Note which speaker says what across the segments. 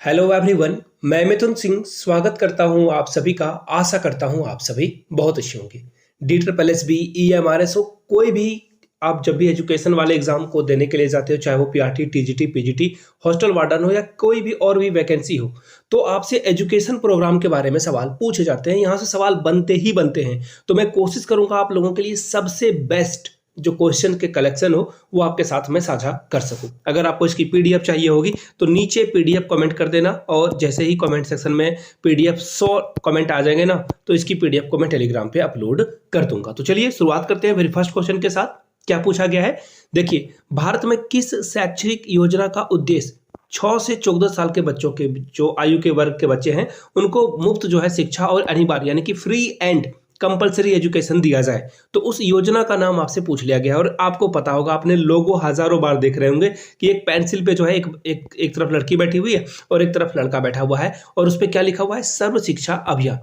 Speaker 1: Hello everyone. मैं मिथुन सिंह स्वागत करता हूं आप सभी का। आशा करता हूं आप सभी बहुत अच्छे होंगे। DSSB EMRS हो, कोई भी आप जब भी एजुकेशन वाले एग्जाम को देने के लिए जाते हो, चाहे वो PRT TGT PGT hostel warden हो या कोई भी और भी वैकेंसी हो, तो आपसे एजुकेशन प्रोग्राम के बारे में सवाल पूछे जाते हैं। यहाँ से सवाल बनते ही बनते हैं। तो मैं कोशिश करूंगा आप लोगों के लिए सबसे बेस्ट जो क्वेश्चन के कलेक्शन हो वो आपके साथ में साझा कर सकूं। अगर आपको इसकी PDF चाहिए होगी तो नीचे PDF कमेंट कर देना, और जैसे ही कमेंट सेक्शन में PDF 100 कमेंट आ जाएंगे ना, तो इसकी PDF को मैं टेलीग्राम पे अपलोड कर दूंगा। तो चलिए शुरुआत करते हैं मेरी फर्स्ट क्वेश्चन के साथ। क्या पूछा गया है, देखिए, भारत में किस शैक्षणिक योजना का उद्देश्य 6 से 14 साल के बच्चों के जो आयु के वर्ग के बच्चे हैं उनको मुफ्त जो है शिक्षा और अनिवार्य यानी कि फ्री एंड कंपलसरी एजुकेशन दिया जाए। तो उस योजना का नाम आपसे पूछ लिया गया है, और आपको पता होगा, आपने लोगो हजारों बार देख रहे होंगे कि एक पेंसिल पे जो है एक तरफ लड़की बैठी हुई है और एक तरफ लड़का बैठा हुआ है, और उस पे क्या लिखा हुआ है, सर्व शिक्षा अभियान।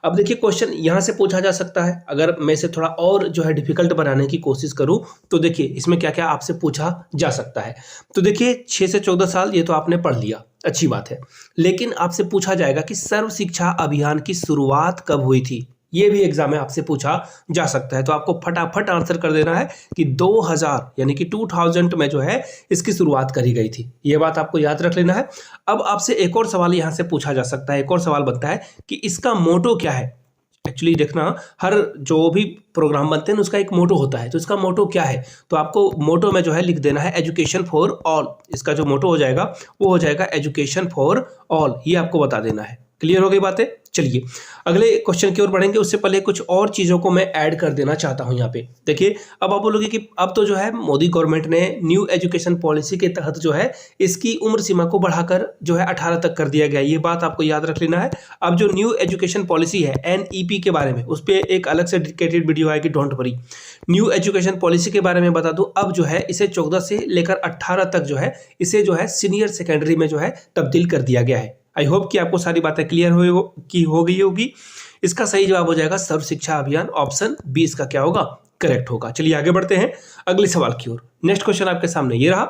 Speaker 1: अब देखिए, क्वेश्चन यहां से पूछा जा सकता है। अगर मैं इसे थोड़ा और जो है डिफिकल्ट बनाने की कोशिश करूं तो देखिए इसमें क्या क्या आपसे पूछा जा सकता है। तो देखिए 6 से 14 साल ये तो आपने पढ़ लिया, अच्छी बात है, लेकिन आपसे पूछा जाएगा कि सर्व शिक्षा अभियान की शुरुआत कब हुई थी। ये भी एग्जाम में आपसे पूछा जा सकता है। तो आपको फटाफट आंसर कर देना है कि 2000 यानी कि 2000 में जो है इसकी शुरुआत करी गई थी। ये बात आपको याद रख लेना है। अब आपसे एक और सवाल यहां से पूछा जा सकता है। एक और सवाल बनता है कि इसका मोटो क्या है। एक्चुअली देखना, हर जो भी प्रोग्राम बनते हैं उसका एक मोटो होता है। तो इसका मोटो क्या है, तो आपको मोटो में जो है लिख देना है एजुकेशन फॉर ऑल। इसका जो मोटो हो जाएगा वो हो जाएगा एजुकेशन फॉर ऑल। ये आपको बता देना है। क्लियर हो गई बातें। चलिए अगले क्वेश्चन की ओर बढ़ेंगे, उससे पहले कुछ और चीजों को मैं ऐड कर देना चाहता हूं यहाँ पे। देखिए, अब आप बोलोगे कि अब तो जो है मोदी गवर्नमेंट ने न्यू एजुकेशन पॉलिसी के तहत जो है इसकी उम्र सीमा को बढ़ाकर जो है 18 तक कर दिया गया। ये बात आपको याद रख लेना है। अब जो न्यू एजुकेशन पॉलिसी है NEP के बारे में, उस पर एक अलग से डेडिकेटेड वीडियो आएगी, don't worry. New education policy के बारे में बता दूं, अब जो है इसे 14 से लेकर 18 तक जो है इसे जो है सीनियर सेकेंडरी में जो है तब्दील कर दिया गया है। आई होप कि आपको सारी बातें क्लियर हो गई होगी। इसका सही जवाब हो जाएगा सर्व शिक्षा अभियान। ऑप्शन 20 का क्या होगा, करेक्ट होगा। चलिए आगे बढ़ते हैं अगले सवाल की ओर। नेक्स्ट क्वेश्चन आपके सामने ये रहा।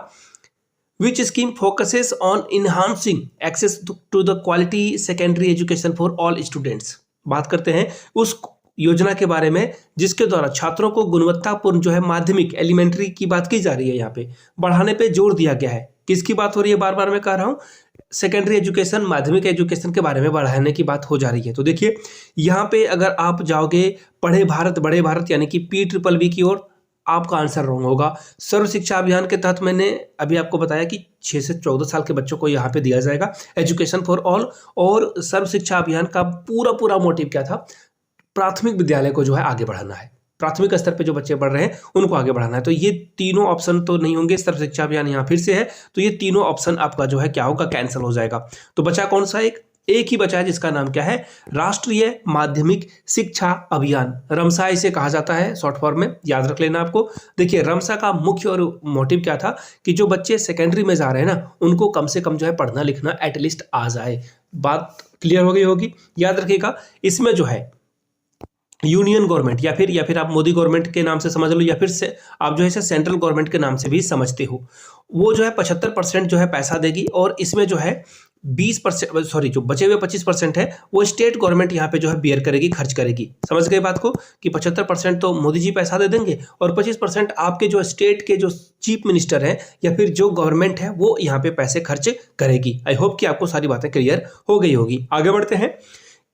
Speaker 1: Which scheme focuses on enhancing access to the quality secondary education for all students. बात करते हैं उस योजना के बारे में जिसके द्वारा छात्रों को गुणवत्तापूर्ण जो है माध्यमिक एलिमेंट्री की बात की जा रही है, यहाँ पे बढ़ाने पे जोर दिया गया है। किसकी बात हो रही है, बार बार मैं कह रहा हूं, सेकेंडरी एजुकेशन माध्यमिक एजुकेशन के बारे में बढ़ाने की बात हो जा रही है। तो देखिए यहाँ पे अगर आप जाओगे पढ़े भारत बड़े भारत यानी कि PBB की ओर, आपका आंसर रॉन्ग होगा। सर्व शिक्षा अभियान के तहत मैंने अभी आपको बताया कि 6 से 14 साल के बच्चों को यहाँ पे दिया जाएगा एजुकेशन फॉर ऑल। और सर्व शिक्षा अभियान का पूरा मोटिव क्या था, प्राथमिक विद्यालय को जो है आगे बढ़ाना है। प्राथमिक स्तर पे जो बच्चे पढ़ रहे हैं उनको आगे बढ़ाना है। तो ये तीनों ऑप्शन तो नहीं होंगे। सर्व शिक्षा अभियान यहाँ फिर से है, तो ये तीनों ऑप्शन आपका जो है क्या होगा, कैंसिल हो जाएगा। तो बचा कौन सा, एक ही बचा है जिसका नाम क्या है, राष्ट्रीय माध्यमिक शिक्षा अभियान। रमसा इसे कहा जाता है शॉर्ट फॉर्म में, याद रख लेना आपको। देखिए रमसा का मुख्य और मोटिव क्या था कि जो बच्चे सेकेंडरी में जा रहे हैं ना, उनको कम से कम जो है पढ़ना लिखना एटलीस्ट आ जाए। बात क्लियर हो गई होगी। याद रखिएगा, इसमें जो है यूनियन गवर्नमेंट या फिर आप मोदी गवर्नमेंट के नाम से समझ लो, या फिर से आप जो है इसे सेंट्रल गवर्नमेंट के नाम से भी समझते हो, वो जो है 75% जो है पैसा देगी। और इसमें जो है 20%, सॉरी, जो बचे हुए 25% है वो स्टेट गवर्नमेंट यहाँ पे जो है बियर करेगी, खर्च करेगी। समझ गए बात को, कि 75% तो मोदी जी पैसा दे देंगे और 25% आपके जो स्टेट के जो चीफ मिनिस्टर हैं या फिर जो गवर्नमेंट है वो यहाँ पे पैसे खर्च करेगी। आई होप कि आपको सारी बातें क्लियर हो गई होगी। आगे बढ़ते हैं।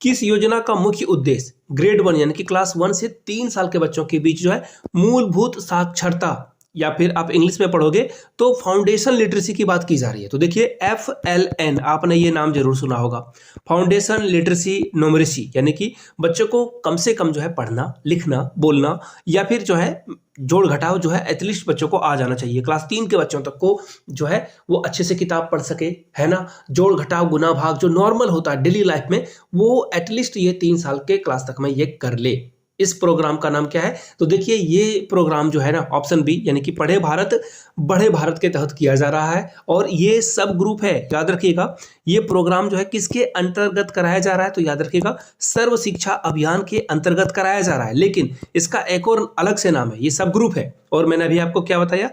Speaker 1: किस योजना का मुख्य उद्देश्य ग्रेड 1 यानी कि क्लास 1 से 3 साल के बच्चों के बीच जो है मूलभूत साक्षरता, या फिर आप इंग्लिश में पढ़ोगे तो फाउंडेशन लिटरेसी की बात की जा रही है। तो देखिए FLN, आपने ये नाम जरूर सुना होगा, फाउंडेशन लिटरेसी न्यूमरेसी, यानी कि बच्चों को कम से कम जो है पढ़ना लिखना बोलना या फिर जो है जोड़ घटाव जो है एटलीस्ट बच्चों को आ जाना चाहिए। क्लास 3 के बच्चों तक को जो है वो अच्छे से किताब पढ़ सके, है ना। जोड़ घटाव गुना भाग जो नॉर्मल होता है डेली लाइफ में, वो एटलीस्ट ये 3 साल के क्लास तक में ये कर ले। इस प्रोग्राम का नाम क्या है, तो देखिए ये प्रोग्राम जो है ना, ऑप्शन बी यानी कि पढ़े भारत बड़े भारत के तहत किया जा रहा है। और ये सब ग्रुप है, याद रखिएगा। ये प्रोग्राम जो है किसके अंतर्गत कराया जा रहा है, तो याद रखिएगा सर्व शिक्षा अभियान के अंतर्गत कराया जा रहा है। लेकिन इसका एक और अलग से नाम है, ये सब ग्रुप है। और मैंने अभी आपको क्या बताया,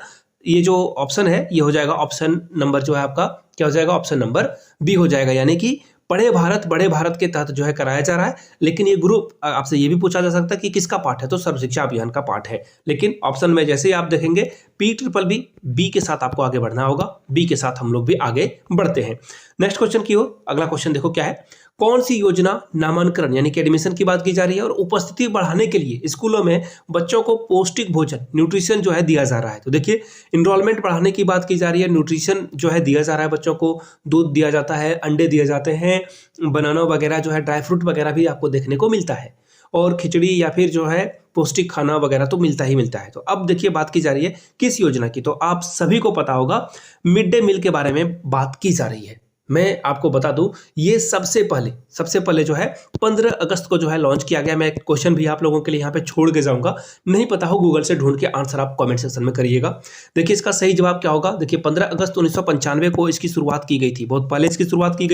Speaker 1: ये जो ऑप्शन है ये हो जाएगा ऑप्शन नंबर जो है आपका क्या हो जाएगा, ऑप्शन नंबर बी हो जाएगा। यानी कि पढ़े भारत बड़े भारत के तहत जो है कराया जा रहा है। लेकिन ये ग्रुप आपसे ये भी पूछा जा सकता है कि किसका पार्ट है, तो सर्व शिक्षा अभियान का पार्ट है। लेकिन ऑप्शन में जैसे ही आप देखेंगे PBBB बी के साथ आपको आगे बढ़ना होगा, बी के साथ हम लोग भी आगे बढ़ते हैं। नेक्स्ट क्वेश्चन की ओर, अगला क्वेश्चन देखो क्या है, कौन सी योजना नामांकन यानी कि एडमिशन की बात की जा रही है और उपस्थिति बढ़ाने के लिए स्कूलों में बच्चों को पौष्टिक भोजन न्यूट्रिशन जो है दिया जा रहा है। तो देखिए इनरोलमेंट बढ़ाने की बात की जा रही है, न्यूट्रिशन जो है दिया जा रहा है, बच्चों को दूध दिया जाता है, अंडे दिए जाते हैं, बनाना वगैरह जो है, ड्राई फ्रूट वगैरह भी आपको देखने को मिलता है, और खिचड़ी या फिर जो है पौष्टिक खाना वगैरह तो मिलता ही मिलता है। तो अब देखिए बात की जा रही है किस योजना की, तो आप सभी को पता होगा मिड डे मील के बारे में बात की जा रही है। मैं आपको बता दूं ये सबसे पहले जो है 15 अगस्त को जो है लॉन्च किया गया। मैं एक क्वेश्चन भी आप लोगों के लिए यहाँ पे छोड़ के जाऊंगा, नहीं पता हो गूगल से ढूंढ के आंसर आप कमेंट सेक्शन में करिएगा। देखिए इसका सही जवाब क्या होगा, देखिए 15 अगस्त 1995 को इसकी शुरुआत की गई थी, बहुत पहले इसकी शुरुआत की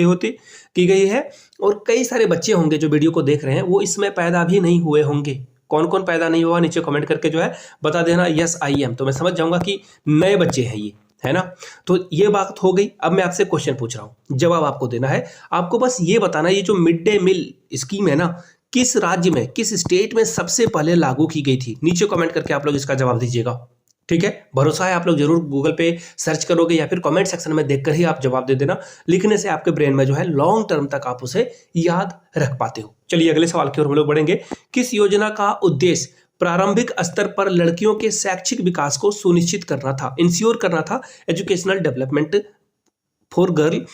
Speaker 1: गई है। और कई सारे बच्चे होंगे जो वीडियो को देख रहे हैं वो इसमें पैदा भी नहीं हुए होंगे। कौन कौन पैदा नहीं हुआ नीचे कमेंट करके जो है बता देना, यस आई एम, तो मैं समझ जाऊंगा कि नए बच्चे हैं ये, है ना। तो ये बात हो गई। अब मैं आपसे क्वेश्चन पूछ रहा हूं, जवाब आपको देना है। आपको बस ये बताना ये जो मिड डे मील स्कीम है ना, किस राज्य में किस स्टेट में सबसे पहले लागू की गई थी, नीचे कमेंट करके आप लोग इसका जवाब दीजिएगा। ठीक है, भरोसा है आप लोग जरूर गूगल पे सर्च करोगे या फिर कमेंट सेक्शन में देखकर ही आप जवाब दे देना। लिखने से आपके ब्रेन में जो है लॉन्ग टर्म तक आप उसे याद रख पाते हो। चलिए अगले सवाल की ओर हम लोग बढ़ेंगे। किस योजना का उद्देश्य प्रारंभिक स्तर पर लड़कियों के शैक्षिक विकास को सुनिश्चित करना था, इंश्योर करना था, educational development for girl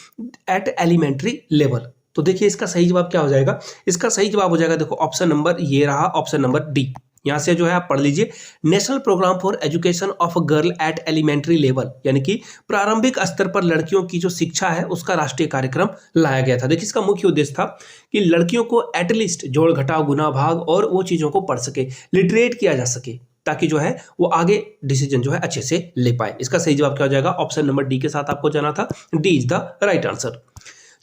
Speaker 1: at elementary level. तो देखिए इसका सही जवाब क्या हो जाएगा, इसका सही जवाब हो जाएगा देखो ऑप्शन नंबर ये रहा, ऑप्शन नंबर डी। यहां से जो है आप पढ़ लीजिए, national programme for education of girl at elementary level, यानी कि प्रारंभिक स्तर पर लड़कियों की जो शिक्षा है उसका राष्ट्रीय कार्यक्रम लाया गया था। देखिए इसका मुख्य उद्देश्य था कि लड़कियों को एटलीस्ट जोड़ घटाव गुना भाग और वो चीजों को पढ़ सके, लिटरेट किया जा सके, ताकि जो है वो आगे डिसीजन जो है अच्छे से ले पाए। इसका सही जवाब क्या हो जाएगा, ऑप्शन नंबर डी के साथ आपको जाना था, D is the right answer.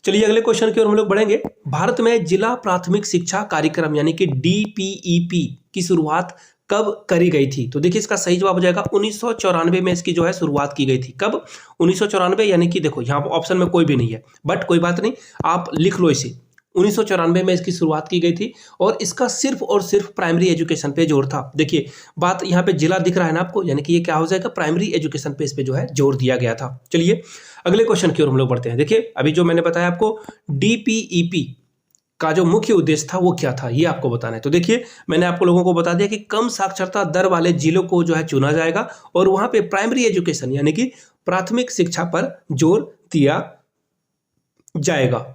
Speaker 1: चलिए अगले क्वेश्चन की ओर हम लोग बढ़ेंगे। भारत में जिला प्राथमिक शिक्षा कार्यक्रम यानी कि DPEP की शुरुआत कब करी गई थी, तो देखिए इसका सही जवाब हो जाएगा 1994 में इसकी जो है शुरुआत की गई थी। कब, 1994, यानी कि देखो यहाँ ऑप्शन में कोई भी नहीं है, बट कोई बात नहीं, आप लिख लो इसे। 1994 में इसकी शुरुआत की गई थी और इसका सिर्फ और सिर्फ प्राइमरी एजुकेशन पे जोर था। देखिए बात यहाँ पे जिला दिख रहा है ना आपको, यानी कि ये क्या हो जाएगा, प्राइमरी एजुकेशन पे इस पे जो है जोर दिया गया था। चलिए अगले क्वेश्चन की ओर हम लोग बढ़ते हैं। देखिए अभी जो मैंने बताया आपको DPEP का जो मुख्य उद्देश्य था वो क्या था, ये आपको बताना है। तो देखिए मैंने आपको लोगों को बता दिया कि कम साक्षरता दर वाले जिलों को जो है चुना जाएगा और वहां पे प्राइमरी एजुकेशन यानी कि प्राथमिक शिक्षा पर जोर दिया जाएगा।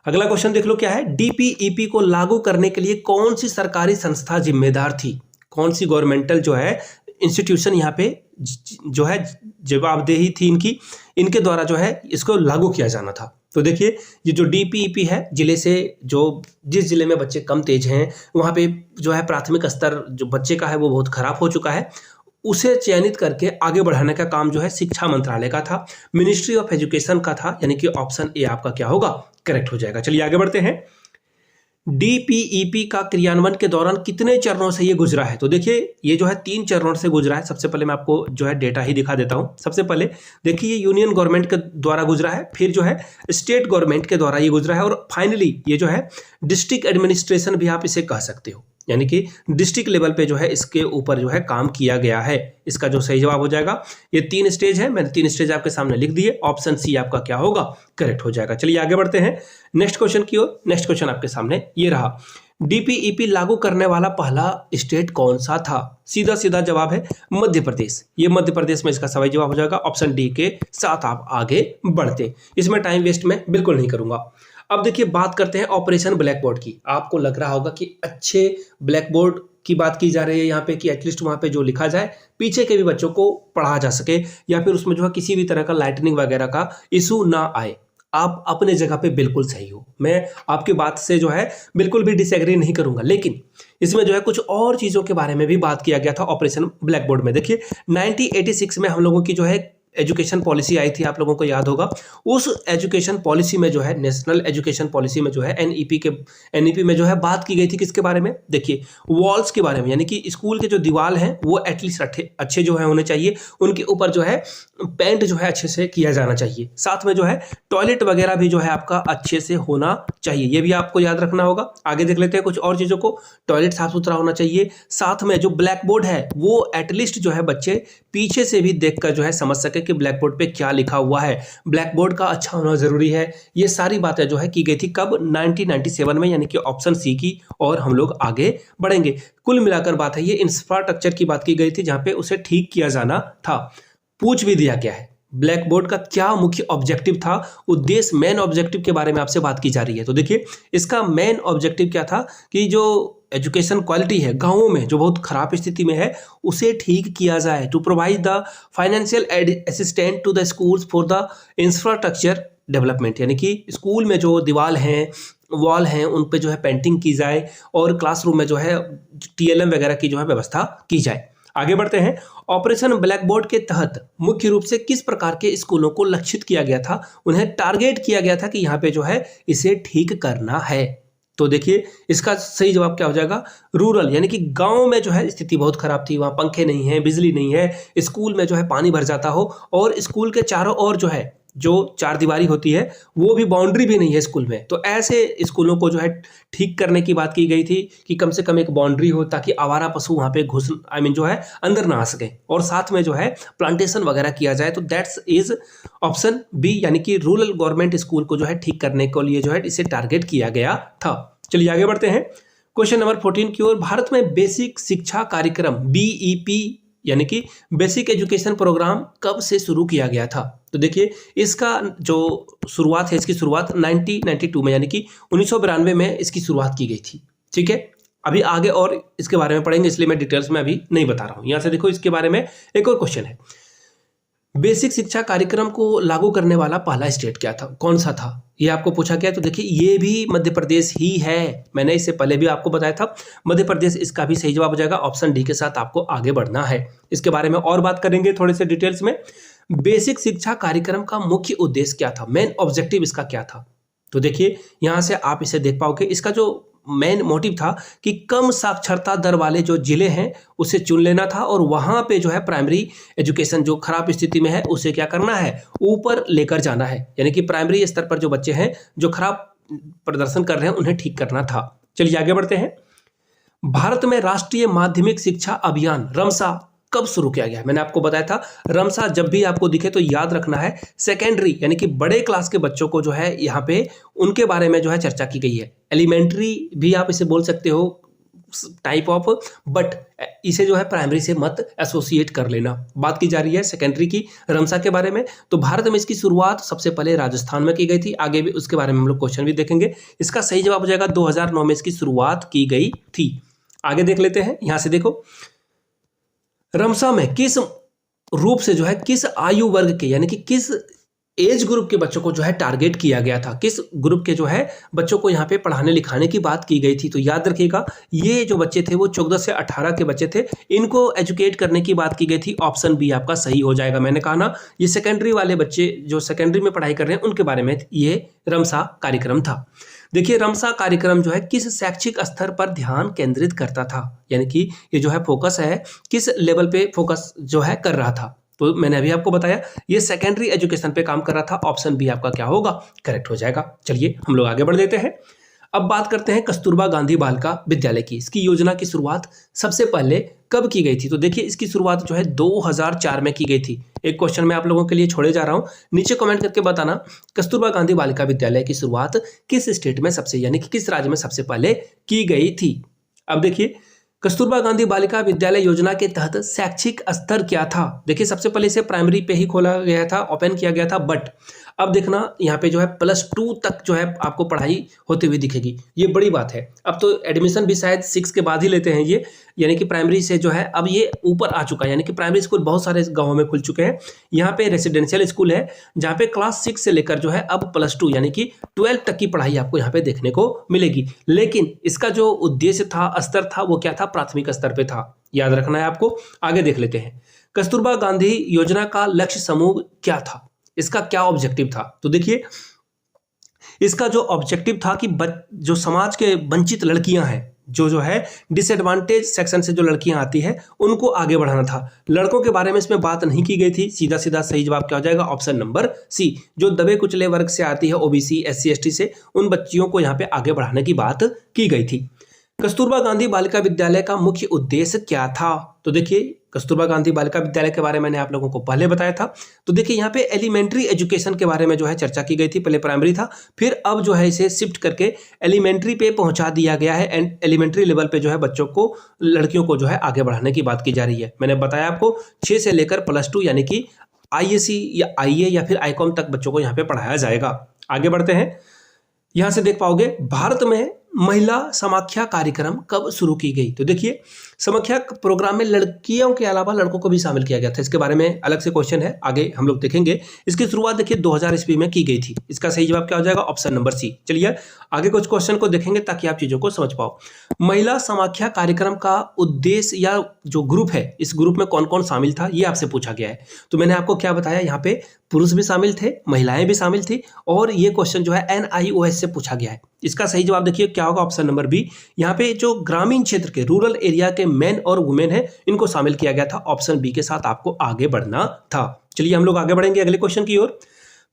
Speaker 1: अगला क्वेश्चन देख लो क्या है, DPEP को लागू करने के लिए कौन सी सरकारी संस्था जिम्मेदार थी, कौन सी गवर्नमेंटल जो है इंस्टीट्यूशन यहाँ पे जो है जवाबदेही थी इनके द्वारा जो है इसको लागू किया जाना था। तो देखिए ये जो DPEP है, जिले से जो जिस जिले में बच्चे कम तेज हैं वहाँ पे जो है प्राथमिक स्तर जो बच्चे का है वो बहुत खराब हो चुका है, उसे चयनित करके आगे बढ़ाने का काम जो है शिक्षा मंत्रालय का था, मिनिस्ट्री ऑफ एजुकेशन का था, यानी कि ऑप्शन ए आपका क्या होगा, करेक्ट हो जाएगा। चलिए आगे बढ़ते हैं। DPEP का क्रियान्वयन के दौरान कितने चरणों से ये गुजरा है, तो देखिए ये जो है 3 चरणों से गुजरा है। सबसे पहले मैं आपको जो है डेटा ही दिखा देता हूं। सबसे पहले देखिए ये यूनियन गवर्नमेंट के द्वारा गुजरा है, फिर जो है स्टेट गवर्नमेंट के द्वारा ये गुजरा है, और फाइनली ये जो है डिस्ट्रिक्ट एडमिनिस्ट्रेशन भी आप इसे कह सकते हो, यानी कि डिस्ट्रिक्ट लेवल पे जो है इसके ऊपर जो है काम किया गया है। इसका जो सही जवाब हो जाएगा, ये 3 स्टेज है, मैंने 3 स्टेज आपके सामने लिख दिए, ऑप्शन सी आपका क्या होगा, करेक्ट हो जाएगा। चलिए आगे बढ़ते हैं नेक्स्ट क्वेश्चन की ओर। नेक्स्ट क्वेश्चन आपके सामने ये रहा, DPEP लागू करने वाला पहला स्टेट कौन सा था, सीधा सीधा जवाब है मध्य प्रदेश। ये मध्य प्रदेश में इसका सही जवाब हो जाएगा, ऑप्शन डी के साथ आप आगे बढ़ते। इसमें टाइम वेस्ट मैं बिल्कुल नहीं करूंगा। अब देखिए बात करते हैं ऑपरेशन ब्लैक बोर्ड की। आपको लग रहा होगा कि अच्छे ब्लैक बोर्ड की बात की जा रही है यहाँ पे, कि एटलीस्ट वहाँ पे जो लिखा जाए पीछे के भी बच्चों को पढ़ा जा सके, या फिर उसमें जो है किसी भी तरह का लाइटनिंग वगैरह का इशू ना आए। आप अपने जगह पे बिल्कुल सही हो, मैं आपकी बात से जो है बिल्कुल भी डिसएग्री नहीं करूंगा, लेकिन इसमें जो है कुछ और चीज़ों के बारे में भी बात किया गया था ऑपरेशन ब्लैक बोर्ड में। देखिए 1986 में हम लोगों की जो है एजुकेशन पॉलिसी आई थी, आप लोगों को याद होगा, उस एजुकेशन पॉलिसी में जो है, नेशनल एजुकेशन पॉलिसी में जो है, एनईपी में जो है बात की गई थी किसके बारे में? देखिए, वॉल्स के बारे में, यानी कि स्कूल के जो दीवार हैं वो एटलीस्ट अच्छे जो है होने चाहिए, उनके ऊपर जो है पेंट जो है अच्छे से किया जाना चाहिए, साथ में जो है टॉयलेट वगैरह भी जो है आपका अच्छे से होना चाहिए, ये भी आपको याद रखना होगा। आगे देख लेते हैं कुछ और चीज़ों को। टॉयलेट साफ सुथरा होना चाहिए, साथ में जो ब्लैक बोर्ड है वो एटलीस्ट जो है बच्चे पीछे से भी देखकर जो है समझ सके कि ब्लैक बोर्ड पे क्या लिखा हुआ है, ब्लैक बोर्ड का अच्छा होना जरूरी है। ये सारी बातें जो है की गई थी कब? 1997 में, यानी कि ऑप्शन सी की। और हम लोग आगे बढ़ेंगे। कुल मिलाकर बात है, ये इंफ्रास्ट्रक्चर की बात की गई थी जहां पे उसे ठीक किया जाना था। पूछ भी दिया गया है ब्लैक बोर्ड का क्या मुख्य ऑब्जेक्टिव था, उद्देश्य, मेन ऑब्जेक्टिव के बारे में आपसे बात की जा रही है। तो देखिए, इसका मेन ऑब्जेक्टिव क्या था कि जो एजुकेशन क्वालिटी है गांवों में जो बहुत खराब स्थिति में है उसे ठीक किया जाए, to provide the financial assistant to the schools for the infrastructure development, यानी कि स्कूल में जो दीवार हैं, वॉल हैं, उन पे जो है पेंटिंग की जाए और क्लासरूम में जो है टीएलएम वगैरह की जो है व्यवस्था की जाए। आगे बढ़ते हैं। ऑपरेशन ब्लैक बोर्ड के तहत मुख्य रूप से किस प्रकार के स्कूलों को लक्षित किया गया था, उन्हें टारगेट किया गया था कि यहाँ पे जो है इसे ठीक करना है? तो देखिए, इसका सही जवाब क्या हो जाएगा? रूरल, यानी कि गांव में जो है स्थिति बहुत खराब थी, वहां पंखे नहीं है, बिजली नहीं है, स्कूल में जो है पानी भर जाता हो और स्कूल के चारों ओर जो है जो चार दीवारी होती है वो भी, बाउंड्री भी नहीं है स्कूल में। तो ऐसे स्कूलों को जो है ठीक करने की बात की गई थी कि कम से कम एक बाउंड्री हो ताकि आवारा पशु वहां पे घुस जो है अंदर ना आ सके, और साथ में जो है प्लांटेशन वगैरह किया जाए। तो दैट्स इज ऑप्शन बी, यानी कि रूरल गवर्नमेंट स्कूल को जो है ठीक करने के लिए जो है इसे टारगेट किया गया था। चलिए आगे बढ़ते हैं क्वेश्चन नंबर 14 की ओर। भारत में बेसिक शिक्षा कार्यक्रम बीईपी, यानी कि बेसिक एजुकेशन प्रोग्राम कब से शुरू किया गया था? तो देखिए, इसका जो शुरुआत है, इसकी शुरुआत 1992 में, यानी कि 1992 में इसकी शुरुआत की गई थी। ठीक है, अभी आगे और इसके बारे में पढ़ेंगे, इसलिए मैं डिटेल्स में अभी नहीं बता रहा हूं। यहां से देखो, इसके बारे में एक और क्वेश्चन है। बेसिक शिक्षा कार्यक्रम को लागू करने वाला पहला स्टेट क्या था, कौन सा था, ये आपको पूछा गया। तो देखिए, ये भी मध्य प्रदेश ही है, मैंने इससे पहले भी आपको बताया था, मध्य प्रदेश इसका भी सही जवाब हो जाएगा। ऑप्शन डी के साथ आपको आगे बढ़ना है। इसके बारे में और बात करेंगे थोड़े से डिटेल्स में। बेसिक शिक्षा कार्यक्रम का मुख्य उद्देश्य क्या था, मेन ऑब्जेक्टिव इसका क्या था? तो देखिए, यहां से आप इसे देख पाओगे, इसका जो मेन मोटिव था कि कम साक्षरता दर वाले जो जिले हैं उसे चुन लेना था और वहां पे जो है प्राइमरी एजुकेशन जो खराब स्थिति में है उसे क्या करना है, ऊपर लेकर जाना है, यानी कि प्राइमरी स्तर पर जो बच्चे हैं जो खराब प्रदर्शन कर रहे हैं उन्हें ठीक करना था। चलिए आगे बढ़ते हैं। भारत में राष्ट्रीय माध्यमिक शिक्षा अभियान रमसा कब शुरू किया गया? मैंने आपको बताया था, रमसा जब भी आपको दिखे तो याद रखना है सेकेंडरी, यानी कि बड़े क्लास के बच्चों को जो है यहाँ पे उनके बारे में जो है चर्चा की गई है। एलिमेंट्री भी आप इसे बोल सकते हो, टाइप ऑफ, बट इसे जो है प्राइमरी से मत एसोसिएट कर लेना। बात की जा रही है सेकेंडरी की, रमसा के बारे में। तो भारत में इसकी शुरुआत सबसे पहले राजस्थान में की गई थी, आगे भी उसके बारे में हम लोग क्वेश्चन भी देखेंगे। इसका सही जवाब हो जाएगा 2009 में इसकी शुरुआत की गई थी। आगे देख लेते हैं, यहां से देखो, रमसा में किस रूप से जो है किस आयु वर्ग के, यानी कि किस एज ग्रुप के बच्चों को जो है टारगेट किया गया था, किस ग्रुप के जो है बच्चों को यहाँ पे पढ़ाने लिखाने की बात की गई थी? तो याद रखिएगा, ये जो बच्चे थे वो 14 से 18 के बच्चे थे, इनको एजुकेट करने की बात की गई थी। ऑप्शन बी आपका सही हो जाएगा। मैंने कहा ना, ये सेकेंडरी वाले बच्चे जो सेकेंडरी में पढ़ाई कर रहे हैं उनके बारे में ये रमसा कार्यक्रम था। देखिए, रमसा कार्यक्रम जो है किस शैक्षिक स्तर पर ध्यान केंद्रित करता था, यानी कि ये जो है फोकस है किस लेवल पे फोकस जो है कर रहा था? तो मैंने अभी आपको बताया, ये सेकेंडरी एजुकेशन पे काम कर रहा था। ऑप्शन बी आपका क्या होगा, करेक्ट हो जाएगा। चलिए हम लोग आगे बढ़ देते हैं। अब बात करते हैं कस्तूरबा गांधी बालिका विद्यालय की। इसकी योजना की शुरुआत सबसे पहले कब की गई थी? तो देखिए, इसकी शुरुआत जो है 2004 में की गई थी। एक क्वेश्चन मैं आप लोगों के लिए छोड़े जा रहा हूं, नीचे कमेंट करके बताना, कस्तूरबा गांधी बालिका विद्यालय की शुरुआत किस स्टेट में सबसे, यानी कि किस राज्य में सबसे पहले की गई थी? अब देखिए, कस्तूरबा गांधी बालिका विद्यालय योजना के तहत शैक्षिक स्तर क्या था? देखिए, सबसे पहले इसे प्राइमरी पे ही खोला गया था, ओपन किया गया था, बट अब देखना यहाँ पे जो है +2 तक जो है आपको पढ़ाई होती हुई दिखेगी। ये बड़ी बात है। अब तो एडमिशन भी शायद 6 के बाद ही लेते हैं ये, यानी कि प्राइमरी से जो है अब ये ऊपर आ चुका है, यानी कि प्राइमरी स्कूल बहुत सारे गाँवों में खुल चुके हैं। यहाँ पे रेसिडेंशियल स्कूल है जहाँ पे क्लास 6 से लेकर जो है अब +2 यानी कि 12 तक की पढ़ाई आपको यहाँ पे देखने को मिलेगी। लेकिन इसका जो उद्देश्य था, स्तर था, वो क्या था? प्राथमिक स्तर पे था। याद रखना है आपको। आगे देख लेते हैं। कस्तूरबा गांधी योजना का लक्ष्य समूह क्या था, इसका क्या ऑब्जेक्टिव था? तो देखिए इसका जो ऑब्जेक्टिव था कि जो समाज के वंचित लड़कियां हैं, जो है डिसएडवांटेज सेक्शन से जो लड़कियां आती है उनको आगे बढ़ाना था। लड़कों के बारे में इसमें बात नहीं की गई थी। सीधा सीधा सही जवाब क्या हो जाएगा? ऑप्शन नंबर सी, जो दबे कुचले वर्ग से आती है, ओबीसी, एससी, एसटी से, उन बच्चियों को यहाँ पे आगे बढ़ाने की बात की गई थी। कस्तूरबा गांधी बालिका विद्यालय का मुख्य उद्देश्य क्या था? तो देखिए कस्तूरबा गांधी बालिका विद्यालय के बारे में मैंने आप लोगों को पहले बताया था। तो देखिए यहाँ पे एलिमेंट्री एजुकेशन के बारे में जो है चर्चा की गई थी। पहले प्राइमरी था, फिर अब जो है इसे शिफ्ट करके एलिमेंट्री पे पहुंचा दिया गया है एंड एलिमेंट्री लेवल पे जो है बच्चों को, लड़कियों को जो है आगे बढ़ाने की बात की जा रही है। मैंने बताया आपको 6 से लेकर +2 यानी कि आईएससी या आईए या फिर आईकॉम तक बच्चों को यहाँ पे पढ़ाया जाएगा। आगे बढ़ते हैं, यहां से देख पाओगे भारत में महिला समाख्या कार्यक्रम कब शुरू की गई? तो देखिए समाख्या प्रोग्राम में लड़कियों के अलावा लड़कों को भी शामिल किया गया था। इसके बारे में अलग से क्वेश्चन है, आगे हम लोग देखेंगे। इसकी शुरुआत देखिए 2000 ईस्वी में की गई थी। इसका सही जवाब क्या हो जाएगा? Option number C. चलिए आगे कुछ क्वेश्चन को देखेंगे ताकि आप चीजों को समझ पाओ। महिला समाख्या कार्यक्रम का उद्देश्य या जो ग्रुप है, इस ग्रुप में कौन कौन शामिल था ये आपसे पूछा गया है। तो मैंने आपको क्या बताया, यहाँ पे पुरुष भी शामिल थे, महिलाएं भी शामिल थी, और ये क्वेश्चन जो है NIOS से पूछा गया है। इसका सही जवाब देखिए क्या होगा? Option number B. यहाँ पे जो ग्रामीण क्षेत्र के, रूरल एरिया के मेन और वुमेन है, इनको शामिल किया गया था। ऑप्शन बी के साथ आपको आगे बढ़ना था। चलिए हम लोग आगे बढ़ेंगे अगले क्वेश्चन की ओर।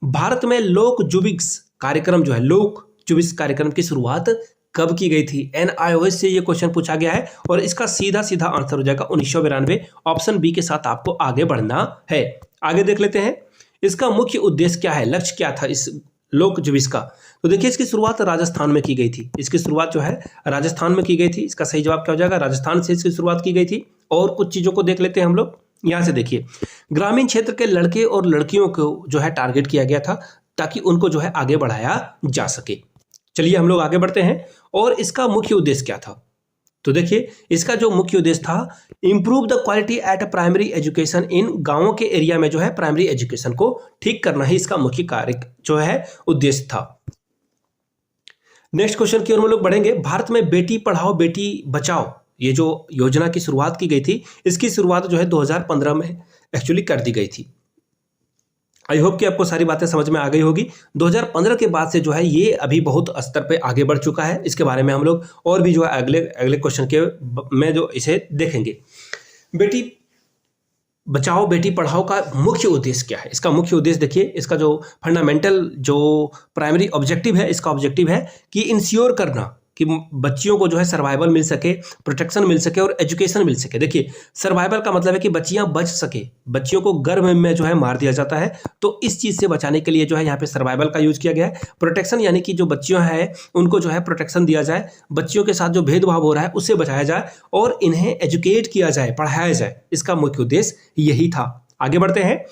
Speaker 1: भारत में लोक जुबिक्स कार्यक्रम जो है, लोक जुबिक्स कार्यक्रम की शुरुआत कब की गई थी? NIOS से ये क्वेश्चन पूछा गया है और इसका सीधा सीधा आंसर हो जाएगा 1992। ऑप्शन बी के साथ आपको आगे बढ़ना है। आगे देख लेते हैं इसका मुख्य उद्देश्य क्या है, लक्ष्य क्या था इस लोक जुबिक्स का। तो देखिए इसकी शुरुआत राजस्थान में की गई थी। इसकी शुरुआत जो है राजस्थान में की गई थी। इसका सही जवाब क्या हो जाएगा? राजस्थान से इसकी शुरुआत की गई थी। और कुछ चीजों को देख लेते हैं हम लोग। यहां से देखिए ग्रामीण क्षेत्र के लड़के और लड़कियों को जो है टारगेट किया गया था ताकि उनको जो है आगे बढ़ाया जा सके। चलिए हम लोग आगे बढ़ते हैं। और इसका मुख्य उद्देश्य क्या था? तो देखिए इसका जो मुख्य उद्देश्य था, improve the quality eight primary education in, गांवों के एरिया में जो है प्राइमरी एजुकेशन को ठीक करना ही इसका मुख्य कार्य जो है उद्देश्य था। नेक्स्ट क्वेश्चन की ओर हम लोग बढ़ेंगे। भारत में बेटी पढ़ाओ बेटी बचाओ, ये जो योजना की शुरुआत की गई थी, इसकी शुरुआत जो है 2015 में एक्चुअली कर दी गई थी। आई होप कि आपको सारी बातें समझ में आ गई होगी। 2015 के बाद से जो है ये अभी बहुत स्तर पे आगे बढ़ चुका है। इसके बारे में हम लोग और भी जो है अगले क्वेश्चन के में जो इसे देखेंगे। बेटी बचाओ बेटी पढ़ाओ का मुख्य उद्देश्य क्या है? इसका मुख्य उद्देश्य देखिए, इसका जो फंडामेंटल जो प्राइमरी ऑब्जेक्टिव है, इसका ऑब्जेक्टिव है कि इंश्योर करना कि बच्चियों को जो है सर्वाइवल मिल सके, प्रोटेक्शन मिल सके और एजुकेशन मिल सके। देखिए सर्वाइवल का मतलब है कि बच्चियां बच सके। बच्चियों को गर्भ में जो है मार दिया जाता है, तो इस चीज से बचाने के लिए जो है यहाँ पे सर्वाइवल का यूज किया गया है। प्रोटेक्शन यानी कि जो बच्चियां हैं उनको जो है प्रोटेक्शन दिया जाए, बच्चियों के साथ जो भेदभाव हो रहा है उससे बचाया जाए और इन्हें एजुकेट किया जाए, पढ़ाया जाए। इसका मुख्य उद्देश्य यही था। आगे बढ़ते हैं।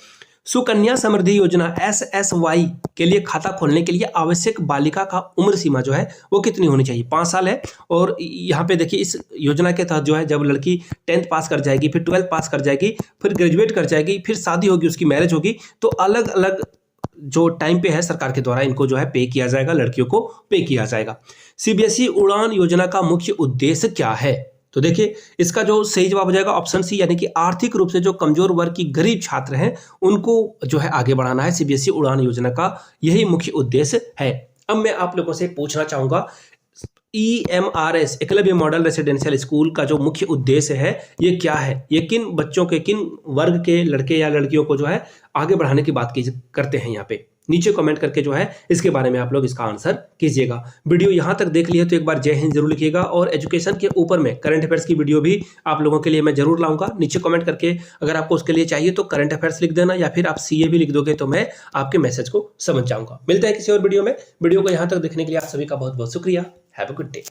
Speaker 1: सुकन्या समृद्धि योजना SSY के लिए खाता खोलने के लिए आवश्यक बालिका का उम्र सीमा जो है वो कितनी होनी चाहिए? 5 साल है। और यहाँ पे देखिए इस योजना के तहत जो है जब लड़की 10th पास कर जाएगी, फिर 12th पास कर जाएगी, फिर ग्रेजुएट कर जाएगी, फिर शादी होगी, उसकी मैरिज होगी, तो अलग अलग जो टाइम पे है सरकार के द्वारा इनको जो है पे किया जाएगा, लड़कियों को पे किया जाएगा। CBSE उड़ान योजना का मुख्य उद्देश्य क्या है? तो देखिए इसका जो सही जवाब हो जाएगा ऑप्शन सी, यानी कि आर्थिक रूप से जो कमजोर वर्ग की गरीब छात्र हैं उनको जो है आगे बढ़ाना है। CBSE उड़ान योजना का यही मुख्य उद्देश्य है। अब मैं आप लोगों से पूछना चाहूंगा, EMRS Eklavya model residential school का जो मुख्य उद्देश्य है ये क्या है? ये किन बच्चों के, किन वर्ग के लड़के या लड़कियों को जो है आगे बढ़ाने की बात करते हैं? यहाँ पे नीचे कमेंट करके जो है इसके बारे में आप लोग इसका आंसर कीजिएगा। वीडियो यहाँ तक देख लिया तो एक बार जय हिंद जरूर लिखिएगा। और एजुकेशन के ऊपर में करंट अफेयर्स की वीडियो भी आप लोगों के लिए मैं जरूर लाऊंगा। नीचे कमेंट करके अगर आपको उसके लिए चाहिए तो करंट अफेयर्स लिख देना, या फिर आप CA भी लिख दोगे तो मैं आपके मैसेज को समझ जाऊंगा। मिलते हैं किसी और वीडियो में। वीडियो को यहाँ तक देखने के लिए आप सभी का बहुत बहुत शुक्रिया। Have a good day.